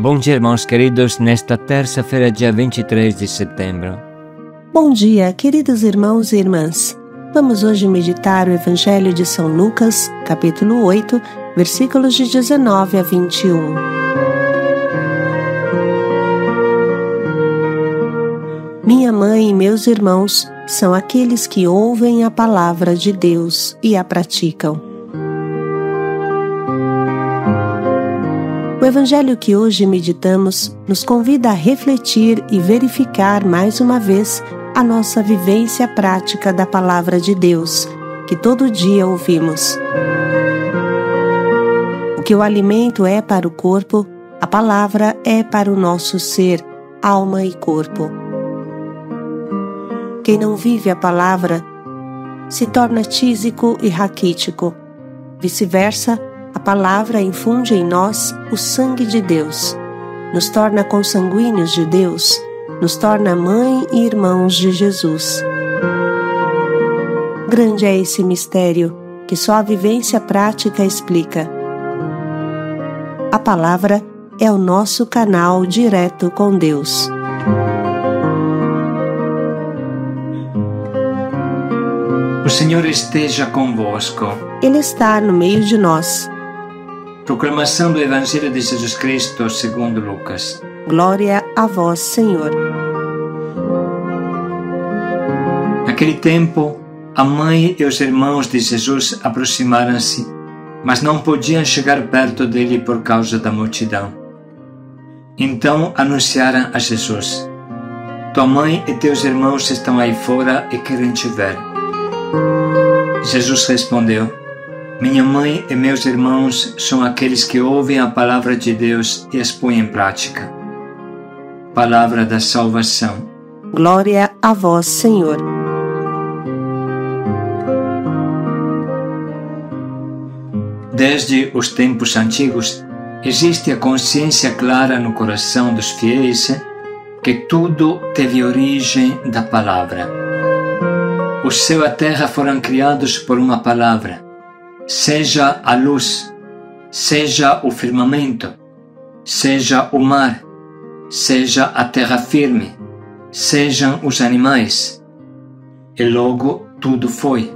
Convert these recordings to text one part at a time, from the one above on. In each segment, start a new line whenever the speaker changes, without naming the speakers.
Bom dia, irmãos queridos, nesta terça-feira, dia 23 de setembro.
Bom dia, queridos irmãos e irmãs. Vamos hoje meditar o Evangelho de São Lucas, capítulo 8, versículos de 19 a 21. Minha mãe e meus irmãos são aqueles que ouvem a palavra de Deus e a praticam. O Evangelho que hoje meditamos nos convida a refletir e verificar mais uma vez a nossa vivência prática da Palavra de Deus, que todo dia ouvimos. O que o alimento é para o corpo, a Palavra é para o nosso ser, alma e corpo. Quem não vive a Palavra se torna tísico e raquítico. Vice-versa, a Palavra infunde em nós o sangue de Deus, nos torna consanguíneos de Deus, nos torna mãe e irmãos de Jesus. Grande é esse mistério que só a vivência prática explica. A Palavra é o nosso canal direto com Deus.
O Senhor esteja convosco.
Ele está no meio de nós.
Proclamação do Evangelho de Jesus Cristo segundo Lucas.
Glória a vós, Senhor.
Naquele tempo, a mãe e os irmãos de Jesus aproximaram-se, mas não podiam chegar perto dele por causa da multidão. Então anunciaram a Jesus: Tua mãe e teus irmãos estão aí fora e querem te ver. Jesus respondeu: Minha mãe e meus irmãos são aqueles que ouvem a palavra de Deus e as põem em prática. Palavra da salvação.
Glória a vós, Senhor.
Desde os tempos antigos, existe a consciência clara no coração dos fiéis que tudo teve origem da palavra. O céu e a terra foram criados por uma palavra. Seja a luz, seja o firmamento, seja o mar, seja a terra firme, sejam os animais. E logo tudo foi.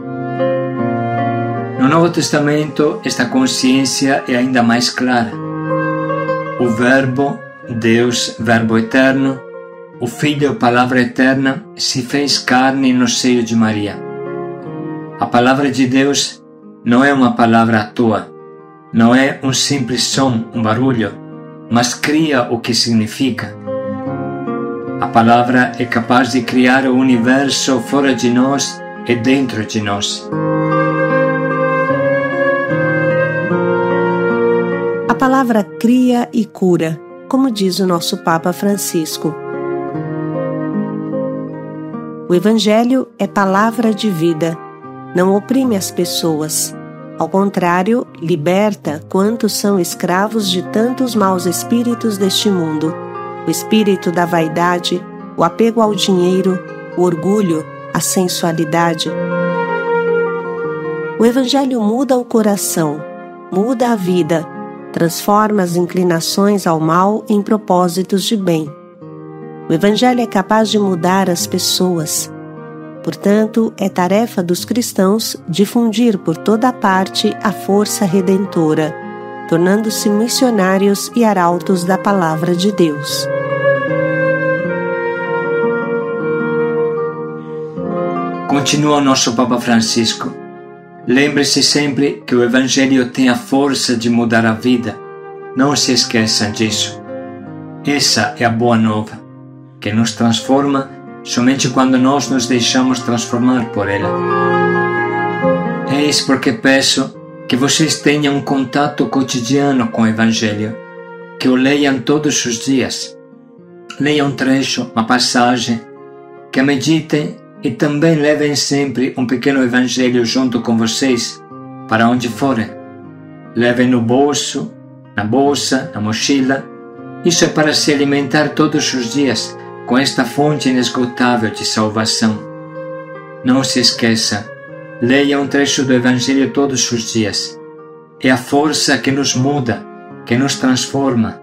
No Novo Testamento, esta consciência é ainda mais clara. O Verbo, Deus, Verbo eterno, o Filho, Palavra eterna, se fez carne no seio de Maria. A palavra de Deus não é uma palavra à toa, não é um simples som, um barulho, mas cria o que significa. A palavra é capaz de criar o universo fora de nós e dentro de nós.
A palavra cria e cura, como diz o nosso Papa Francisco. O Evangelho é palavra de vida, não oprime as pessoas. Ao contrário, liberta quantos são escravos de tantos maus espíritos deste mundo. O espírito da vaidade, o apego ao dinheiro, o orgulho, a sensualidade. O Evangelho muda o coração, muda a vida, transforma as inclinações ao mal em propósitos de bem. O Evangelho é capaz de mudar as pessoas. Portanto, é tarefa dos cristãos difundir por toda parte a força redentora, tornando-se missionários e arautos da palavra de Deus.
Continua o nosso Papa Francisco. Lembre-se sempre que o Evangelho tem a força de mudar a vida. Não se esqueçam disso. Essa é a boa nova, que nos transforma somente quando nós nos deixamos transformar por ela. Eis porque peço que vocês tenham um contato cotidiano com o Evangelho, que o leiam todos os dias. Leiam um trecho, uma passagem, que a meditem e também levem sempre um pequeno Evangelho junto com vocês, para onde forem. Levem no bolso, na bolsa, na mochila. Isso é para se alimentar todos os dias com esta fonte inesgotável de salvação. Não se esqueça, leia um trecho do Evangelho todos os dias. É a força que nos muda, que nos transforma,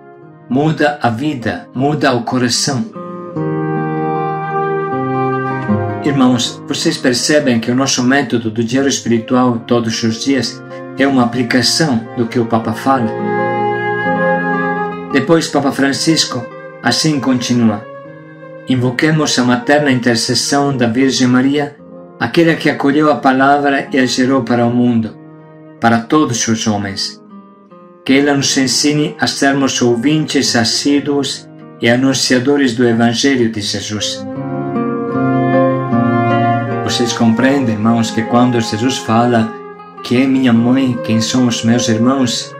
muda a vida, muda o coração. Irmãos, vocês percebem que o nosso método do diário espiritual todos os dias é uma aplicação do que o Papa fala? Depois, Papa Francisco assim continua: invoquemos a materna intercessão da Virgem Maria, aquela que acolheu a palavra e a gerou para o mundo, para todos os homens. Que ela nos ensine a sermos ouvintes assíduos e anunciadores do Evangelho de Jesus. Vocês compreendem, irmãos, que quando Jesus fala que é minha mãe, quem são os meus irmãos,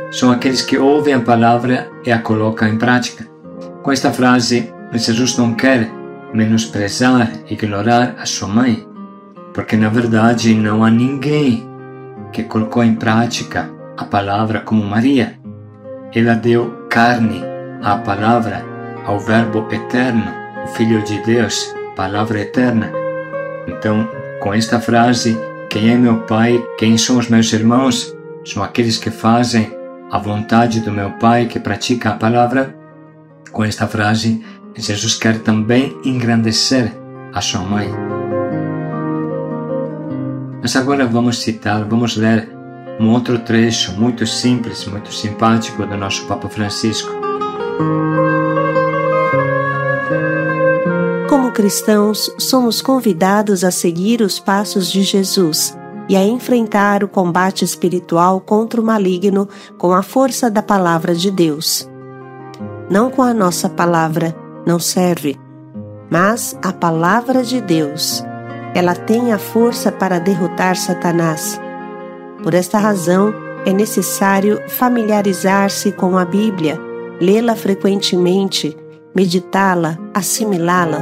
são aqueles que ouvem a palavra e a colocam em prática. Com esta frase, Jesus não quer menosprezar e ignorar a sua mãe, porque na verdade não há ninguém que colocou em prática a palavra como Maria. Ela deu carne à palavra, ao Verbo eterno, o Filho de Deus, palavra eterna. Então, com esta frase, quem é meu pai, quem são os meus irmãos, são aqueles que fazem a vontade do meu pai, que pratica a palavra. Com esta frase, Jesus quer também engrandecer a sua mãe. Mas agora vamos ler um outro trecho muito simples, muito simpático do nosso Papa Francisco.
Como cristãos, somos convidados a seguir os passos de Jesus e a enfrentar o combate espiritual contra o maligno com a força da palavra de Deus. Não com a nossa palavra, não serve, mas a palavra de Deus. Ela tem a força para derrotar Satanás. Por esta razão, é necessário familiarizar-se com a Bíblia, lê-la frequentemente, meditá-la, assimilá-la.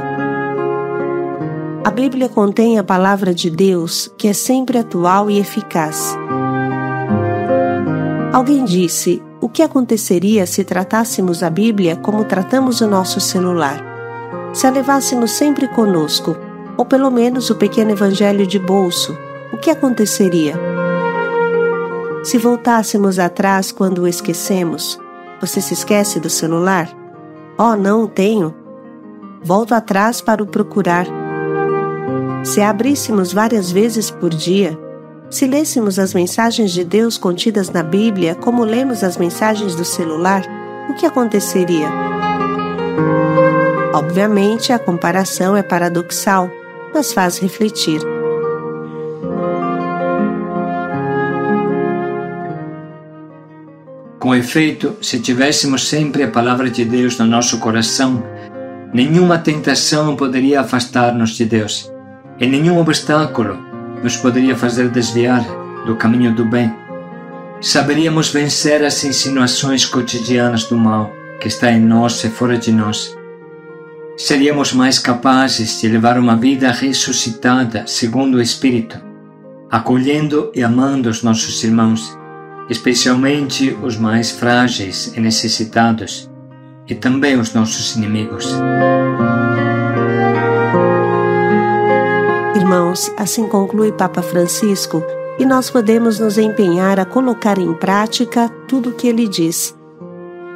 A Bíblia contém a palavra de Deus, que é sempre atual e eficaz. Alguém disse: o que aconteceria se tratássemos a Bíblia como tratamos o nosso celular? Se a levássemos sempre conosco, ou pelo menos o pequeno evangelho de bolso, o que aconteceria? Se voltássemos atrás quando o esquecemos, você se esquece do celular? Oh, não o tenho. Volto atrás para o procurar. Se a abríssemos várias vezes por dia, se lêssemos as mensagens de Deus contidas na Bíblia como lemos as mensagens do celular, o que aconteceria? Obviamente, a comparação é paradoxal, mas faz refletir.
Com efeito, se tivéssemos sempre a palavra de Deus no nosso coração, nenhuma tentação poderia afastar-nos de Deus, e nenhum obstáculo nos poderia fazer desviar do caminho do bem. Saberíamos vencer as insinuações cotidianas do mal que está em nós e fora de nós. Seríamos mais capazes de levar uma vida ressuscitada segundo o Espírito, acolhendo e amando os nossos irmãos, especialmente os mais frágeis e necessitados, e também os nossos inimigos.
Irmãos, assim conclui Papa Francisco, e nós podemos nos empenhar a colocar em prática tudo o que ele diz.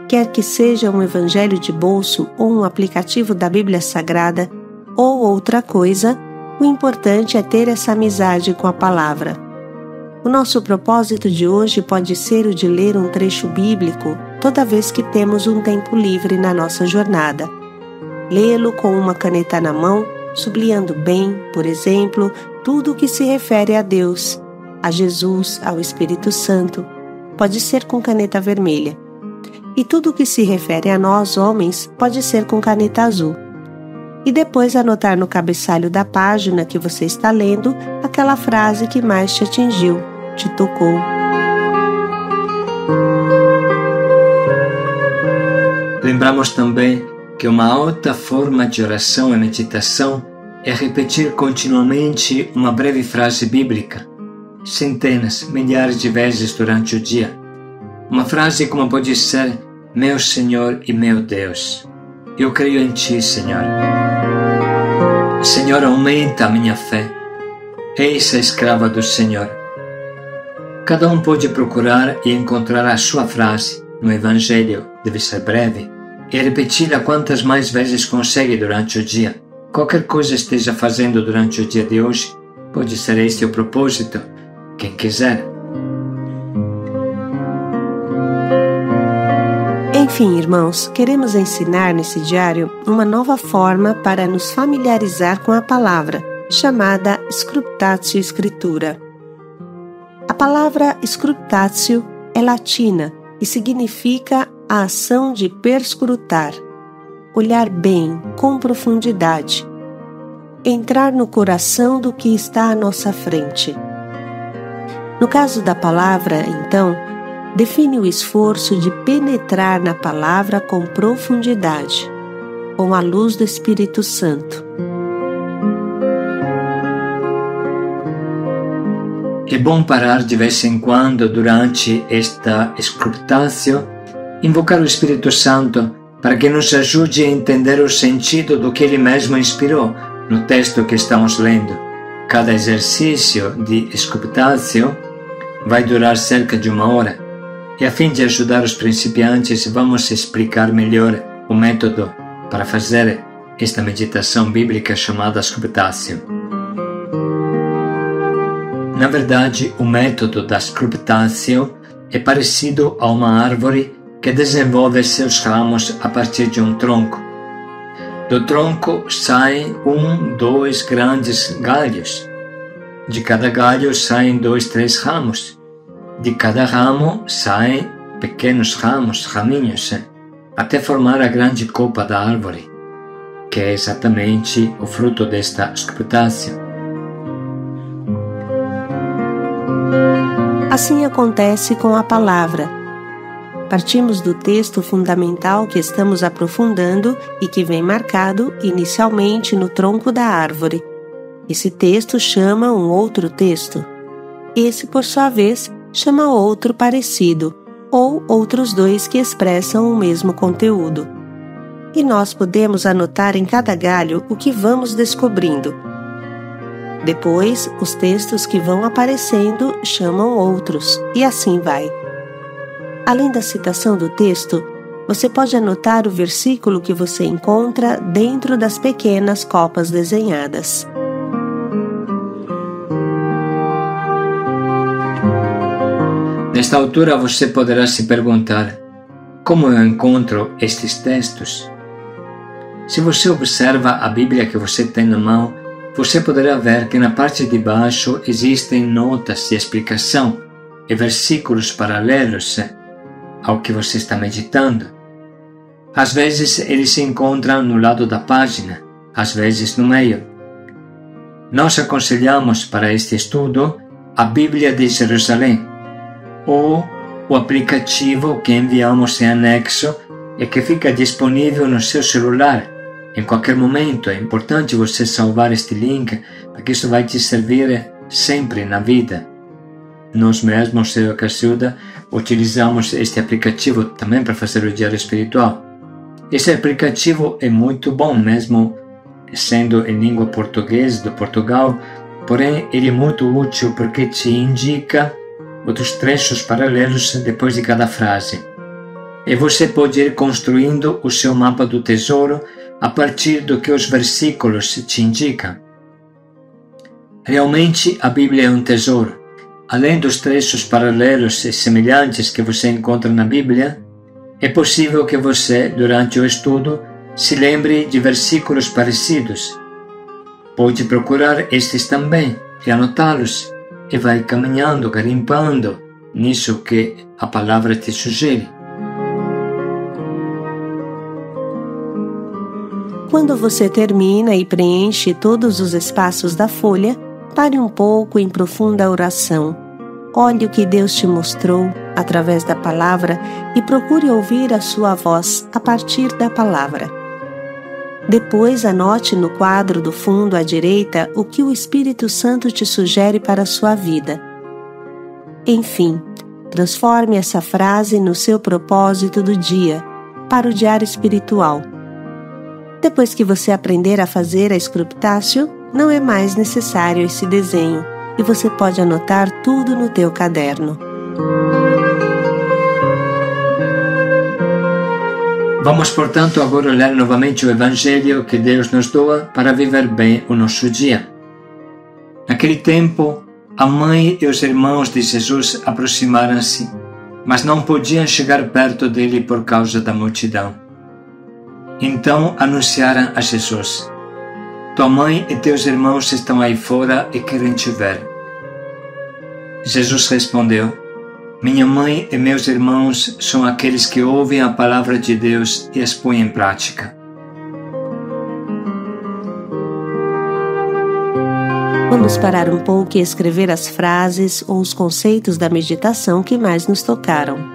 Quer que seja um evangelho de bolso ou um aplicativo da Bíblia Sagrada, ou outra coisa, o importante é ter essa amizade com a palavra. O nosso propósito de hoje pode ser o de ler um trecho bíblico toda vez que temos um tempo livre na nossa jornada. Lê-lo com uma caneta na mão, sublinhando bem, por exemplo, tudo o que se refere a Deus, a Jesus, ao Espírito Santo. Pode ser com caneta vermelha. E tudo o que se refere a nós, homens, pode ser com caneta azul. E depois anotar no cabeçalho da página que você está lendo aquela frase que mais te atingiu, te tocou.
Lembramos também que uma alta forma de oração e meditação é repetir continuamente uma breve frase bíblica, centenas, milhares de vezes durante o dia. Uma frase como pode ser: meu Senhor e meu Deus, eu creio em Ti, Senhor. Senhor, aumenta a minha fé. Eis a escrava do Senhor. Cada um pode procurar e encontrar a sua frase no Evangelho deve ser breve, e repeti-la quantas mais vezes consegue durante o dia. Qualquer coisa esteja fazendo durante o dia de hoje, pode ser este o propósito, quem quiser.
Enfim, irmãos, queremos ensinar nesse diário uma nova forma para nos familiarizar com a palavra, chamada Scriptatio Scriptura. A palavra Scriptatio é latina e significa a ação de perscrutar, olhar bem, com profundidade, entrar no coração do que está à nossa frente. No caso da palavra, então, define o esforço de penetrar na palavra com profundidade, com a luz do Espírito Santo.
É bom parar de vez em quando, durante esta Scriptatio, invocar o Espírito Santo para que nos ajude a entender o sentido do que Ele mesmo inspirou no texto que estamos lendo. Cada exercício de Scriptatio vai durar cerca de 1 hora. E a fim de ajudar os principiantes, vamos explicar melhor o método para fazer esta meditação bíblica chamada Scriptatio. Na verdade, o método da Scriptatio é parecido a uma árvore que desenvolve seus ramos a partir de um tronco. Do tronco saem 2 grandes galhos. De cada galho saem 2, 3 ramos. De cada ramo saem pequenos raminhos, até formar a grande copa da árvore, que é exatamente o fruto desta Scriptatio.
Assim acontece com a palavra. Partimos do texto fundamental que estamos aprofundando e que vem marcado inicialmente no tronco da árvore. Esse texto chama um outro texto. Esse, por sua vez, chama outro parecido, ou outros 2 que expressam o mesmo conteúdo. E nós podemos anotar em cada galho o que vamos descobrindo. Depois, os textos que vão aparecendo chamam outros, e assim vai. Além da citação do texto, você pode anotar o versículo que você encontra dentro das pequenas copas desenhadas.
Nesta altura você poderá se perguntar: como eu encontro estes textos? Se você observa a Bíblia que você tem na mão, você poderá ver que na parte de baixo existem notas de explicação e versículos paralelos ao que você está meditando. Às vezes eles se encontram no lado da página, às vezes no meio. Nós aconselhamos para este estudo a Bíblia de Jerusalém, ou o aplicativo que enviamos em anexo e que fica disponível no seu celular em qualquer momento. É importante você salvar este link, porque isso vai te servir sempre na vida. Nós mesmos, eu e a Cacilda, utilizamos este aplicativo também para fazer o diário espiritual. Esse aplicativo é muito bom, mesmo sendo em língua portuguesa do Portugal, porém ele é muito útil porque te indica outros trechos paralelos depois de cada frase. E você pode ir construindo o seu mapa do tesouro a partir do que os versículos te indicam. Realmente a Bíblia é um tesouro. Além dos trechos paralelos e semelhantes que você encontra na Bíblia, é possível que você, durante o estudo, se lembre de versículos parecidos. Pode procurar estes também e anotá-los, e vai caminhando, garimpando nisso que a palavra te sugere.
Quando você termina e preenche todos os espaços da folha, pare um pouco em profunda oração. Olhe o que Deus te mostrou através da palavra e procure ouvir a sua voz a partir da palavra. Depois anote no quadro do fundo à direita o que o Espírito Santo te sugere para a sua vida. Enfim, transforme essa frase no seu propósito do dia, para o diário espiritual. Depois que você aprender a fazer a Scriptatio, não é mais necessário esse desenho e você pode anotar tudo no teu caderno.
Vamos, portanto, agora ler novamente o Evangelho que Deus nos doa para viver bem o nosso dia. Naquele tempo, a mãe e os irmãos de Jesus aproximaram-se, mas não podiam chegar perto dele por causa da multidão. Então anunciaram a Jesus: Tua mãe e teus irmãos estão aí fora e querem te ver. Jesus respondeu: Minha mãe e meus irmãos são aqueles que ouvem a palavra de Deus e as põem em prática.
Vamos parar um pouco e escrever as frases ou os conceitos da meditação que mais nos tocaram.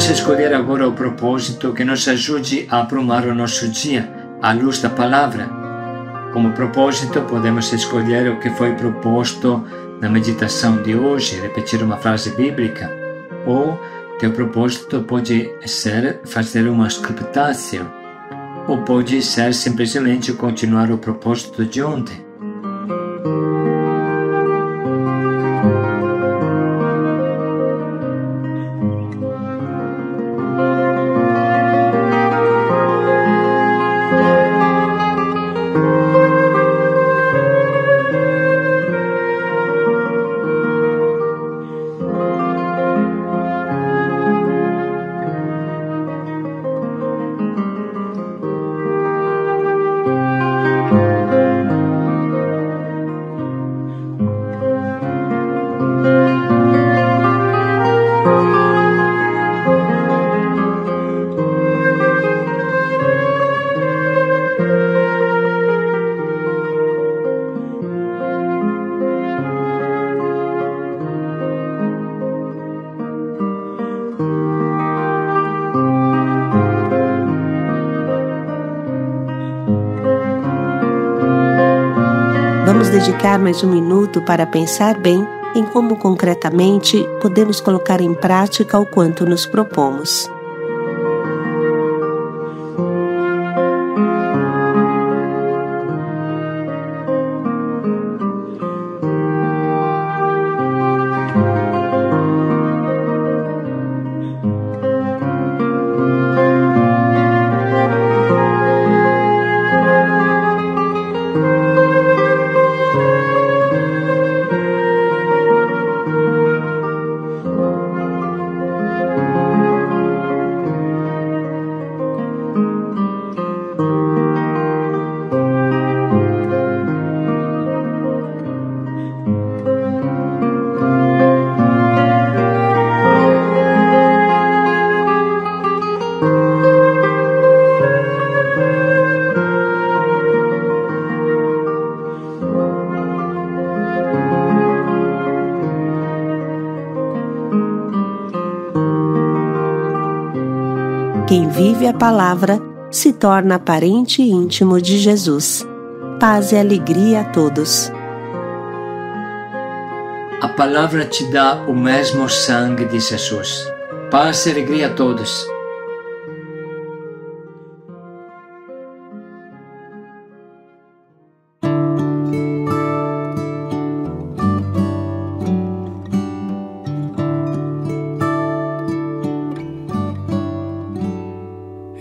Vamos escolher agora o propósito que nos ajude a aprumar o nosso dia à luz da palavra. Como propósito, podemos escolher o que foi proposto na meditação de hoje, repetir uma frase bíblica, ou teu propósito pode ser fazer uma scriptatio, ou pode ser simplesmente continuar o propósito de ontem.
Vamos dedicar mais um minuto para pensar bem em como concretamente podemos colocar em prática o quanto nos propomos. vive a palavra se torna parente íntimo de Jesus. Paz e alegria a todos.
A palavra te dá o mesmo sangue de Jesus. Paz e alegria a todos.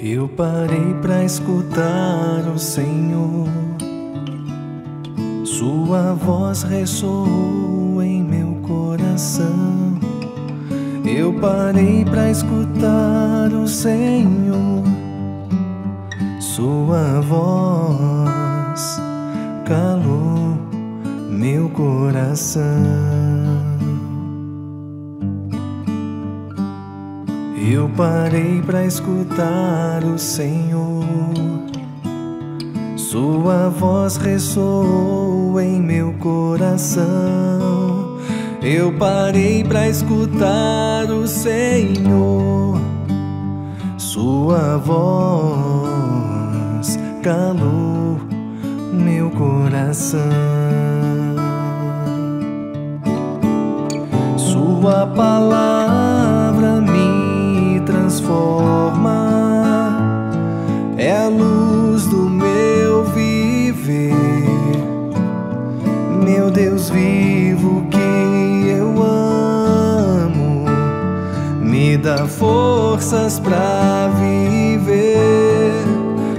Eu parei para escutar o Senhor, Sua voz ressoou em meu coração. Eu parei para escutar o Senhor, Sua voz calou meu coração. Eu parei para escutar o Senhor, Sua voz ressoou em meu coração. Eu parei para escutar o Senhor, Sua voz calou meu coração. Sua palavra me transforma, é a luz do meu viver. Meu Deus vivo que eu amo, me dá forças pra viver.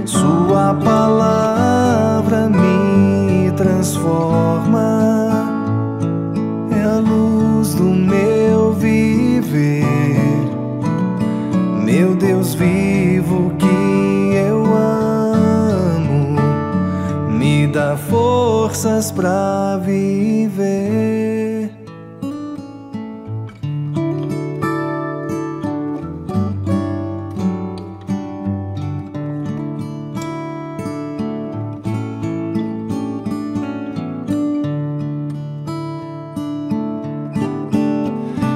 Sua palavra me transforma, é a luz do meu viver. Meu Deus vivo que eu amo, me dá forças pra viver.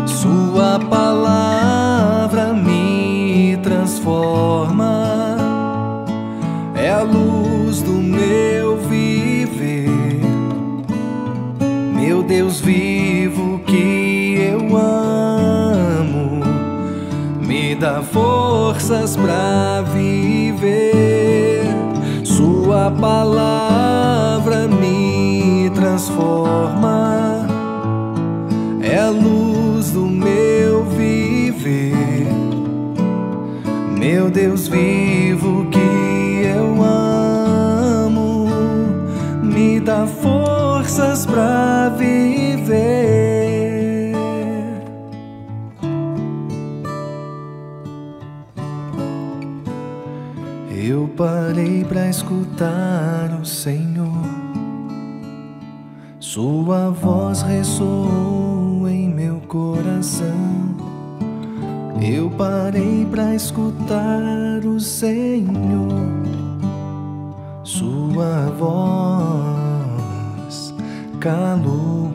Sua palavra me transforma, é a luz do meu viver. Meu Deus vivo que eu amo, me dá forças pra viver. Sua palavra me transforma, é a luz do meu viver. Meu Deus vivo que eu amo, me dá forças pra viver. Eu parei pra escutar o Senhor, Sua voz ressoou em meu coração. Eu parei pra escutar o Senhor, Sua voz calou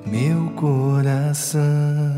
meu coração.